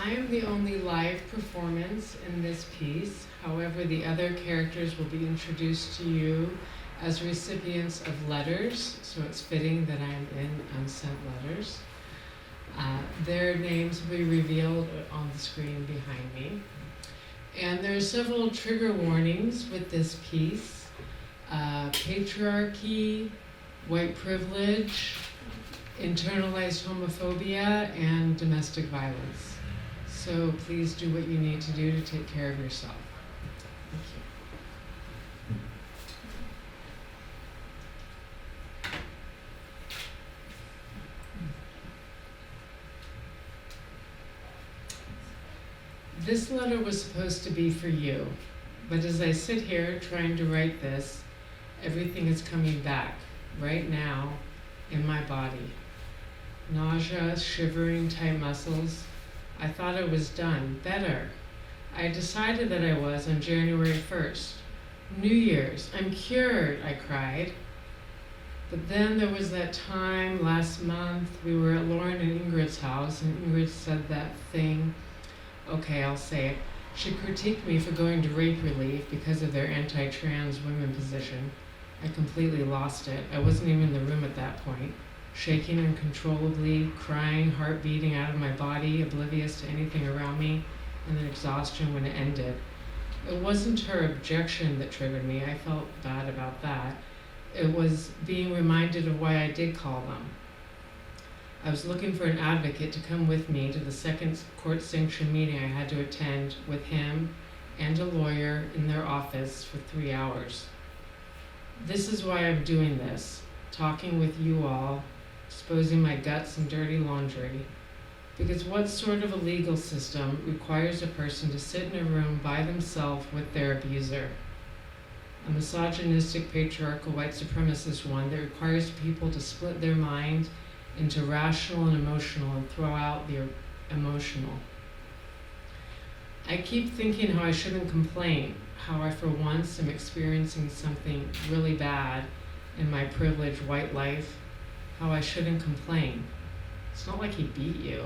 I am the only live performance in this piece. However, the other characters will be introduced to you as recipients of letters, so it's fitting that I'm in unsent letters. Their names will be revealed on the screen behind me. And there are several trigger warnings with this piece. Patriarchy, white privilege, internalized homophobia, and domestic violence. So please do what you need to do to take care of yourself. Thank you. This letter was supposed to be for you, but as I sit here trying to write this, everything is coming back right now in my body. Nausea, shivering, tight muscles. I thought I was done, better. I decided that I was on January 1st. New Year's, I'm cured, I cried. But then there was that time last month, we were at Lauren and Ingrid's house, and Ingrid said that thing, okay, I'll say it. She critiqued me for going to rape relief because of their anti-trans women position. I completely lost it. I wasn't even in the room at that point. Shaking uncontrollably, crying, heart beating out of my body, oblivious to anything around me, and then exhaustion when it ended. It wasn't her objection that triggered me. I felt bad about that. It was being reminded of why I did call them. I was looking for an advocate to come with me to the second court-sanctioned meeting I had to attend with him and a lawyer in their office for 3 hours. This is why I'm doing this, talking with you all, exposing my guts and dirty laundry. Because what sort of a legal system requires a person to sit in a room by themselves with their abuser? A misogynistic, patriarchal, white supremacist one that requires people to split their mind into rational and emotional and throw out the emotional. I keep thinking how I shouldn't complain, how I for once am experiencing something really bad in my privileged white life, how I shouldn't complain. It's not like he beat you.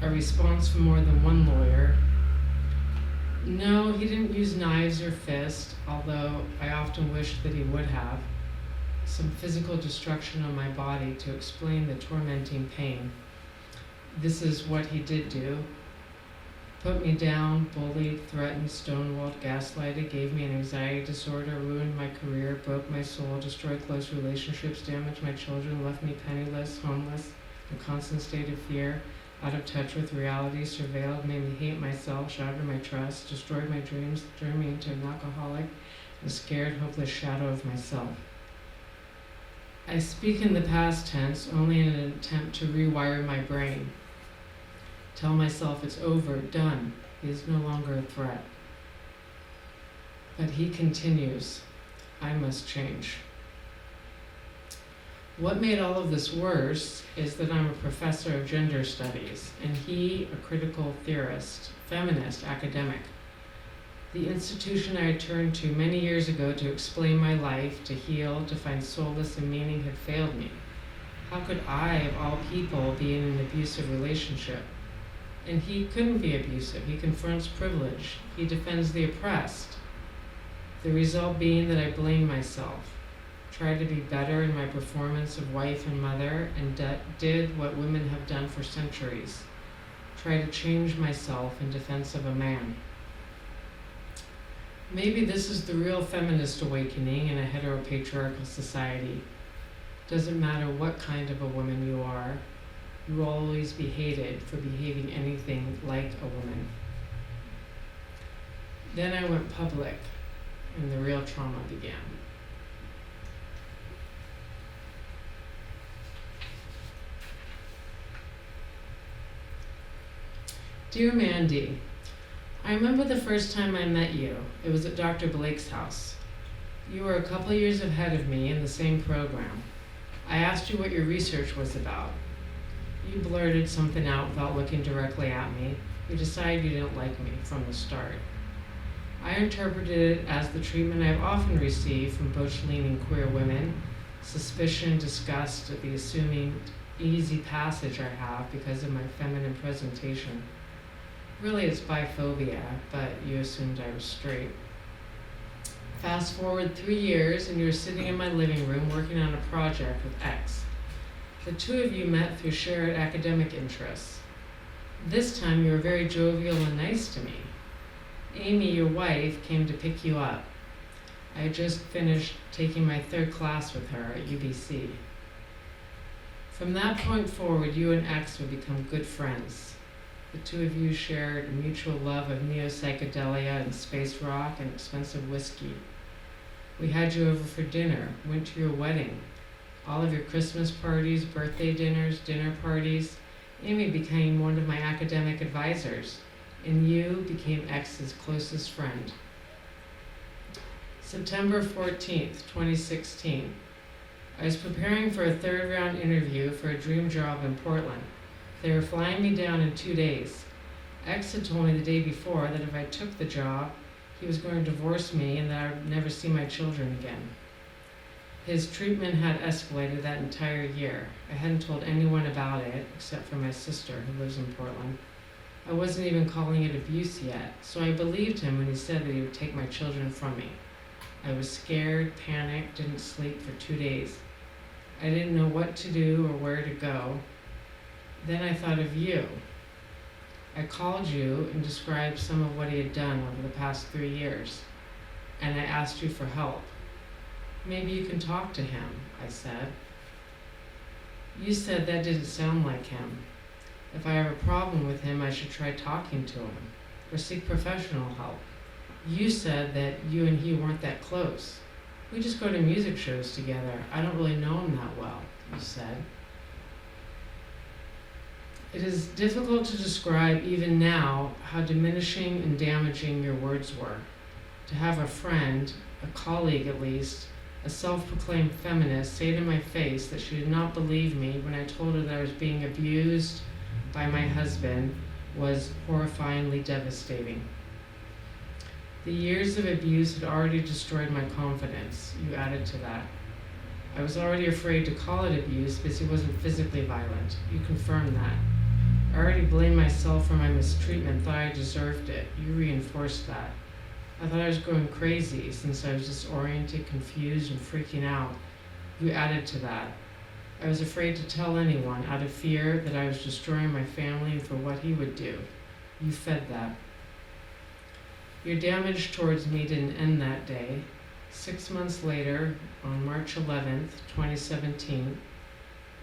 A response from more than one lawyer. No, he didn't use knives or fists, although I often wished that he would have. Some physical destruction on my body to explain the tormenting pain. This is what he did do. Put me down, bullied, threatened, stonewalled, gaslighted, gave me an anxiety disorder, ruined my career, broke my soul, destroyed close relationships, damaged my children, left me penniless, homeless, in a constant state of fear, out of touch with reality, surveilled, made me hate myself, shattered my trust, destroyed my dreams, turned me into an alcoholic, a scared, hopeless shadow of myself. I speak in the past tense only in an attempt to rewire my brain. Tell myself it's over, done. He is no longer a threat. But he continues. I must change. What made all of this worse is that I'm a professor of gender studies, and he a critical theorist, feminist, academic. The institution I had turned to many years ago to explain my life, to heal, to find solace and meaning had failed me. How could I, of all people, be in an abusive relationship? And he couldn't be abusive. He confronts privilege. He defends the oppressed. The result being that I blame myself, tried to be better in my performance of wife and mother, and did what women have done for centuries, try to change myself in defense of a man. Maybe this is the real feminist awakening in a heteropatriarchal society. Doesn't matter what kind of a woman you are, you will always be hated for behaving anything like a woman. Then I went public, and the real trauma began. Dear Mandy, I remember the first time I met you. It was at Dr. Blake's house. You were a couple years ahead of me in the same program. I asked you what your research was about. You blurted something out without looking directly at me. You decided you didn't like me from the start. I interpreted it as the treatment I've often received from butch-leaning queer women, suspicion, disgust at the assuming easy passage I have because of my feminine presentation. Really, it's biphobia, but you assumed I was straight. Fast forward 3 years, and you're sitting in my living room working on a project with X. The two of you met through shared academic interests. This time, you were very jovial and nice to me. Amy, your wife, came to pick you up. I had just finished taking my 3rd class with her at UBC. From that point forward, you and X would become good friends. The two of you shared a mutual love of neo-psychedelia and space rock and expensive whiskey. We had you over for dinner, went to your wedding, all of your Christmas parties, birthday dinners, dinner parties. Amy became one of my academic advisors, and you became X's closest friend. September 14th, 2016. I was preparing for a 3rd round interview for a dream job in Portland. They were flying me down in 2 days. X had told me the day before that if I took the job, he was going to divorce me and that I would never see my children again. His treatment had escalated that entire year. I hadn't told anyone about it except for my sister who lives in Portland. I wasn't even calling it abuse yet, so I believed him when he said that he would take my children from me. I was scared, panicked, didn't sleep for 2 days. I didn't know what to do or where to go. Then I thought of you. I called you and described some of what he had done over the past 3 years, and I asked you for help. Maybe you can talk to him, I said. You said that didn't sound like him. If I have a problem with him, I should try talking to him or seek professional help. You said that you and he weren't that close. We just go to music shows together. I don't really know him that well, you said. It is difficult to describe even now how diminishing and damaging your words were. To have a friend, a colleague at least, a self-proclaimed feminist say to my face that she did not believe me when I told her that I was being abused by my husband was horrifyingly devastating. The years of abuse had already destroyed my confidence, you added to that. I was already afraid to call it abuse because he wasn't physically violent. You confirmed that. I already blamed myself for my mistreatment, thought I deserved it. You reinforced that. I thought I was going crazy since I was disoriented, confused, and freaking out. You added to that. I was afraid to tell anyone out of fear that I was destroying my family and for what he would do. You fed that. Your damage towards me didn't end that day. 6 months later, on March 11th, 2017,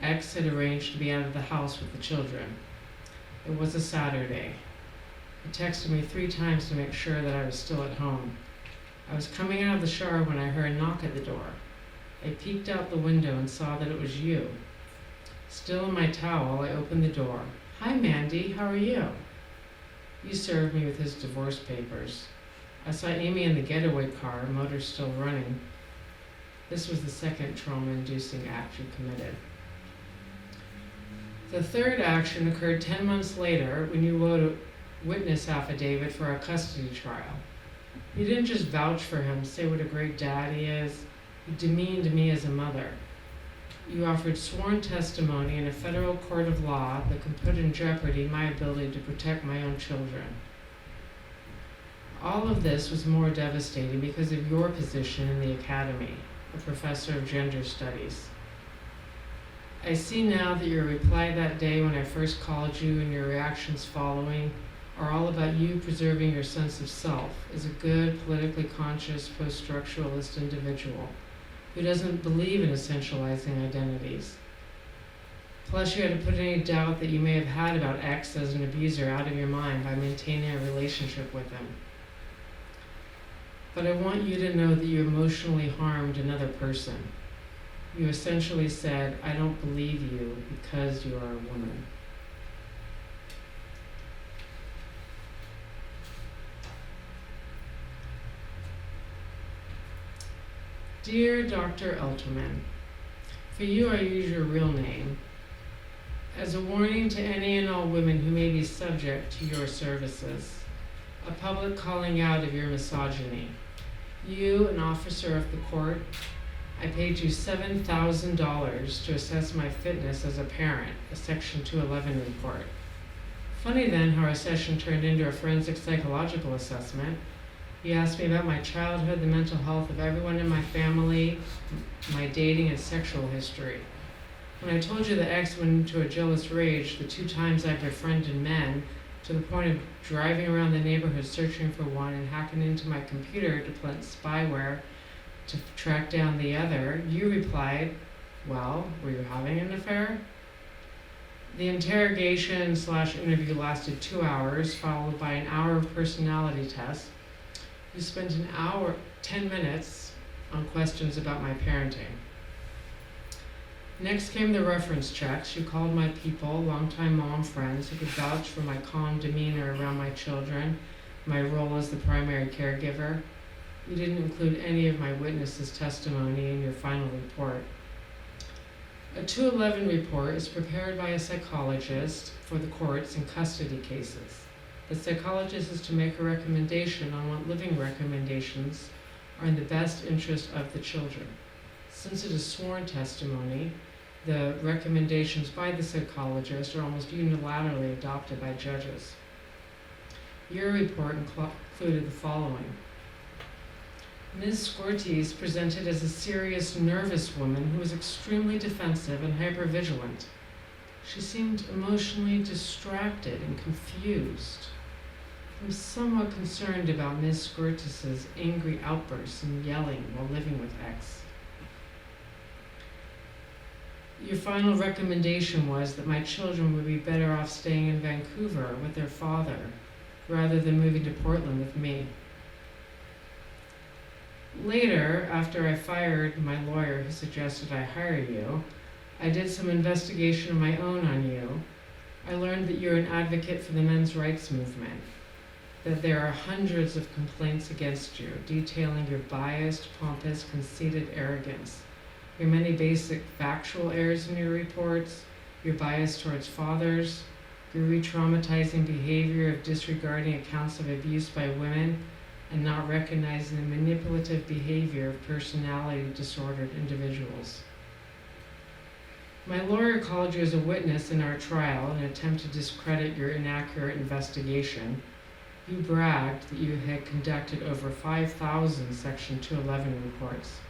X had arranged to be out of the house with the children. It was a Saturday. He texted me 3 times to make sure that I was still at home. I was coming out of the shower when I heard a knock at the door. I peeked out the window and saw that it was you. Still in my towel, I opened the door. Hi, Mandy, how are you? You served me with his divorce papers. I saw Amy in the getaway car, motor still running. This was the second trauma-inducing act you committed. The third action occurred 10 months later when you wrote a witness affidavit for our custody trial. You didn't just vouch for him, say what a great dad he is. You demeaned me as a mother. You offered sworn testimony in a federal court of law that could put in jeopardy my ability to protect my own children. All of this was more devastating because of your position in the academy, a professor of gender studies. I see now that your reply that day when I first called you and your reactions following are all about you preserving your sense of self as a good, politically conscious, post-structuralist individual who doesn't believe in essentializing identities. Plus, you had to put any doubt that you may have had about X as an abuser out of your mind by maintaining a relationship with him. But I want you to know that you emotionally harmed another person. You essentially said, I don't believe you because you are a woman. Dear Dr. Elterman, for you I use your real name as a warning to any and all women who may be subject to your services, a public calling out of your misogyny. You, an officer of the court, I paid you $7,000 to assess my fitness as a parent, a Section 211 report. Funny then how our session turned into a forensic psychological assessment. He asked me about my childhood, the mental health of everyone in my family, my dating and sexual history. When I told you that X went into a jealous rage the 2 times I befriended men, to the point of driving around the neighborhood searching for one and hacking into my computer to plant spyware to track down the other, you replied, "Well, were you having an affair?" The interrogation/interview lasted 2 hours, followed by an hour of personality tests. You spent 10 minutes on questions about my parenting. Next came the reference checks. You called my people, longtime mom friends who could vouch for my calm demeanor around my children, my role as the primary caregiver. You didn't include any of my witnesses' testimony in your final report. A 211 report is prepared by a psychologist for the courts in custody cases. The psychologist is to make a recommendation on what living recommendations are in the best interest of the children. Since it is sworn testimony, the recommendations by the psychologist are almost unilaterally adopted by judges. Your report included the following. Ms. Scortes presented as a serious, nervous woman who was extremely defensive and hypervigilant. She seemed emotionally distracted and confused. I'm somewhat concerned about Ms. Scortes' angry outbursts and yelling while living with X. Your final recommendation was that my children would be better off staying in Vancouver with their father rather than moving to Portland with me. Later, after I fired my lawyer who suggested I hire you, I did some investigation of my own on you. I learned that you're an advocate for the men's rights movement, that there are hundreds of complaints against you, detailing your biased, pompous, conceited arrogance, your many basic factual errors in your reports, your bias towards fathers, your re-traumatizing behavior of disregarding accounts of abuse by women, and not recognizing the manipulative behavior of personality disordered individuals. My lawyer called you as a witness in our trial in an attempt to discredit your inaccurate investigation. You bragged that you had conducted over 5,000 Section 211 reports.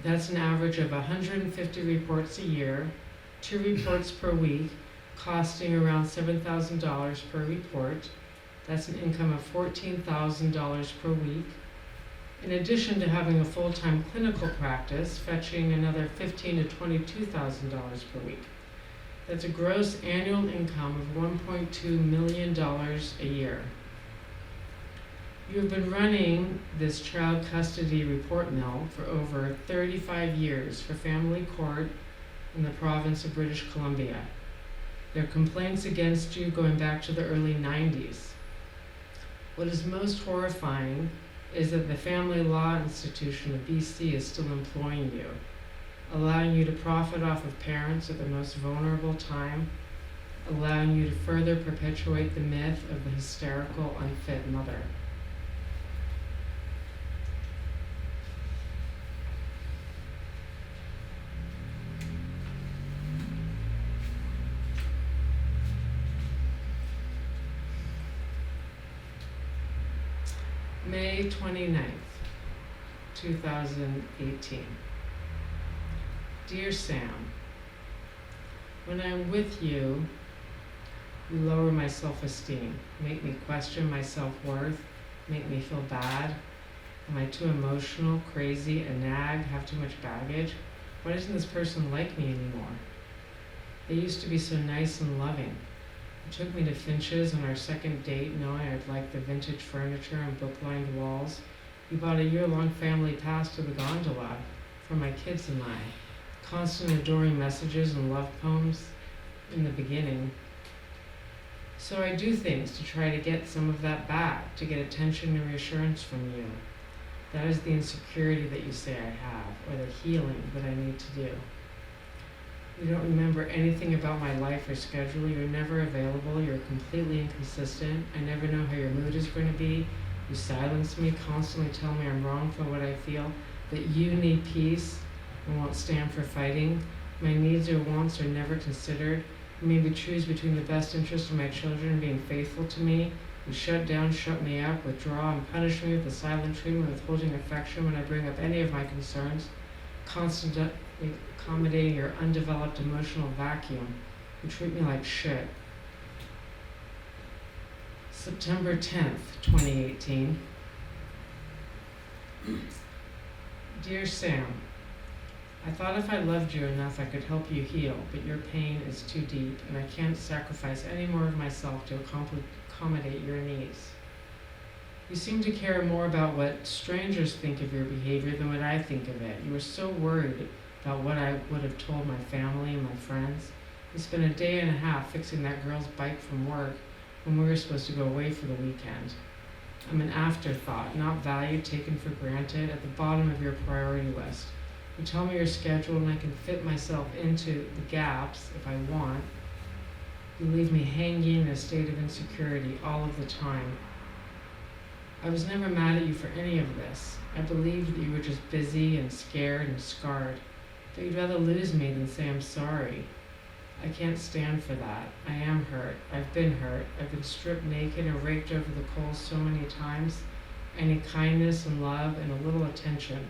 That's an average of 150 reports a year, 2 reports per week, costing around $7,000 per report. That's an income of $14,000 per week. In addition to having a full-time clinical practice, fetching another $15,000 to $22,000 per week. That's a gross annual income of $1.2 million a year. You've been running this child custody report mill for over 35 years for family court in the province of British Columbia. There are complaints against you going back to the early 90s. What is most horrifying is that the Family Law Institution of BC is still employing you, allowing you to profit off of parents at the most vulnerable time, allowing you to further perpetuate the myth of the hysterical, unfit mother. May 29th, 2018. Dear Sam, when I'm with you, you lower my self-esteem, make me question my self-worth, make me feel bad. Am I too emotional, crazy, a nag, have too much baggage? Why doesn't this person like me anymore? They used to be so nice and loving. You took me to Finch's on our second date, knowing I'd like the vintage furniture and book-lined walls. You bought a year-long family pass to the gondola for my kids and I. Constant adoring messages and love poems in the beginning. So I do things to try to get some of that back, to get attention and reassurance from you. That is the insecurity that you say I have, or the healing that I need to do. You don't remember anything about my life or schedule. You're never available. You're completely inconsistent. I never know how your mood is going to be. You silence me, constantly tell me I'm wrong for what I feel, that you need peace and won't stand for fighting. My needs or wants are never considered. You made me choose between the best interest of my children and being faithful to me. You shut down, shut me up, withdraw, and punish me with the silent treatment, withholding affection when I bring up any of my concerns, constantly accommodating your undeveloped emotional vacuum. You treat me like shit. September 10th, 2018. Dear Sam, I thought if I loved you enough I could help you heal, but your pain is too deep, and I can't sacrifice any more of myself to accommodate your needs. You seem to care more about what strangers think of your behavior than what I think of it. You were so worried about what I would have told my family and my friends. You spent a day and a half fixing that girl's bike from work when we were supposed to go away for the weekend. I'm an afterthought, not value taken for granted, at the bottom of your priority list. You tell me your schedule and I can fit myself into the gaps if I want. You leave me hanging in a state of insecurity all of the time. I was never mad at you for any of this. I believed that you were just busy and scared and scarred, but you'd rather lose me than say I'm sorry. I can't stand for that. I am hurt. I've been hurt. I've been stripped naked and raked over the coals so many times. I need kindness and love and a little attention.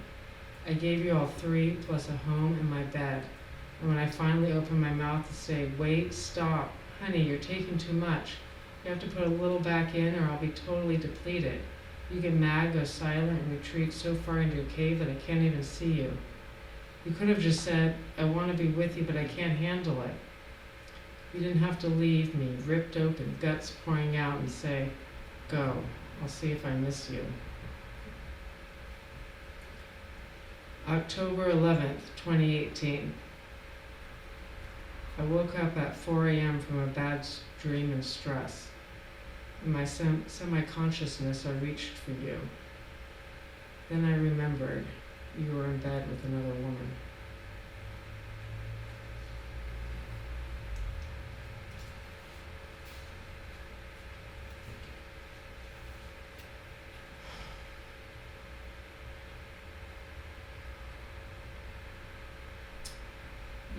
I gave you all three, plus a home and my bed. And when I finally opened my mouth to say, wait, stop, honey, you're taking too much. You have to put a little back in or I'll be totally depleted. You get mad, go silent, and retreat so far into your cave that I can't even see you. You could have just said, I want to be with you, but I can't handle it. You didn't have to leave me, ripped open, guts pouring out, and say, go, I'll see if I miss you. October 11th, 2018. I woke up at 4 a.m. from a bad dream and stress. In my semi-consciousness, I reached for you. Then I remembered you were in bed with another woman.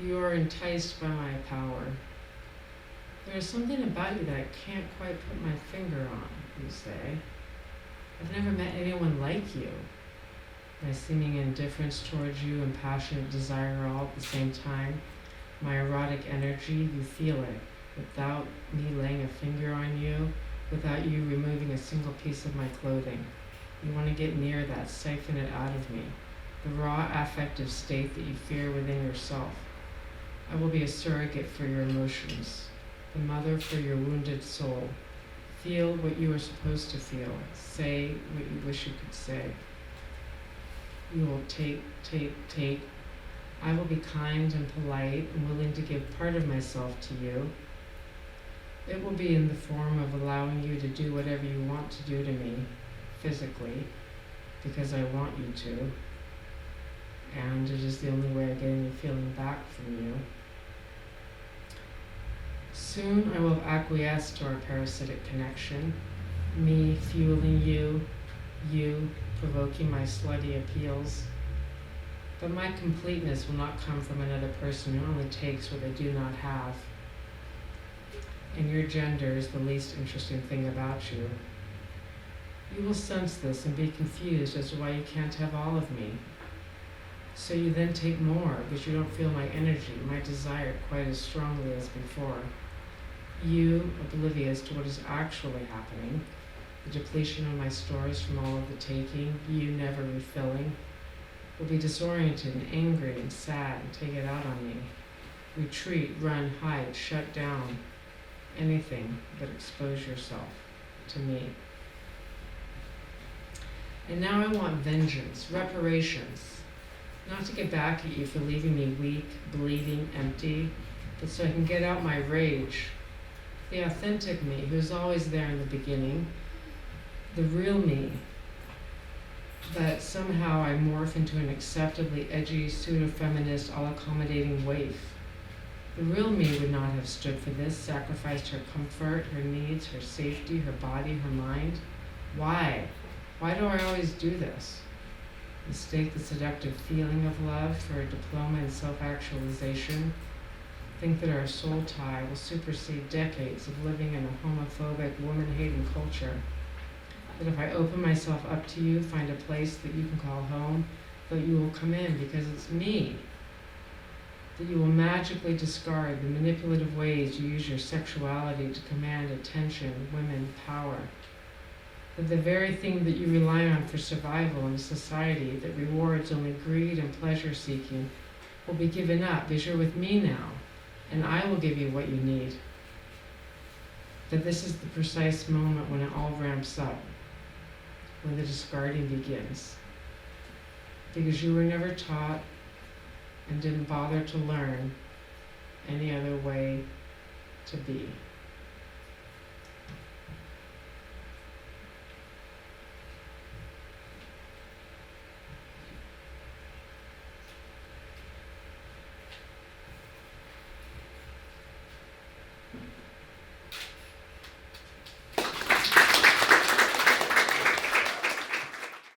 You are enticed by my power. There is something about you that I can't quite put my finger on, you say. I've never met anyone like you. My seeming indifference towards you and passionate desire all at the same time. My erotic energy, you feel it, without me laying a finger on you, without you removing a single piece of my clothing. You want to get near that, siphon it out of me. The raw affective state that you fear within yourself. I will be a surrogate for your emotions, the mother for your wounded soul. Feel what you are supposed to feel. Say what you wish you could say. You will take. I will be kind and polite and willing to give part of myself to you. It will be in the form of allowing you to do whatever you want to do to me, physically, because I want you to. And it is the only way of getting the feeling back from you. Soon I will have acquiesced to our parasitic connection, me fueling you, you provoking my slutty appeals. But my completeness will not come from another person who only takes what they do not have. And your gender is the least interesting thing about you. You will sense this and be confused as to why you can't have all of me. So you then take more, but you don't feel my energy, my desire quite as strongly as before. You, oblivious to what is actually happening, the depletion of my stores from all of the taking, you never refilling, will be disoriented and angry and sad and take it out on me. Retreat, run, hide, shut down, anything but expose yourself to me. And now I want vengeance, reparations. Not to get back at you for leaving me weak, bleeding, empty, but so I can get out my rage. The authentic me, who's always there in the beginning. The real me, that somehow I morph into an acceptably edgy, pseudo-feminist, all-accommodating waif. The real me would not have stood for this, sacrificed her comfort, her needs, her safety, her body, her mind. Why? Why do I always do this? Mistake the seductive feeling of love for a diploma in self-actualization. think that our soul tie will supersede decades of living in a homophobic, woman-hating culture. That if I open myself up to you, find a place that you can call home, that you will come in because it's me. That you will magically discard the manipulative ways you use your sexuality to command attention, women, power. That the very thing that you rely on for survival in a society that rewards only greed and pleasure seeking will be given up because you're with me now, and I will give you what you need. That this is the precise moment when it all ramps up, when the discarding begins. Because you were never taught and didn't bother to learn any other way to be.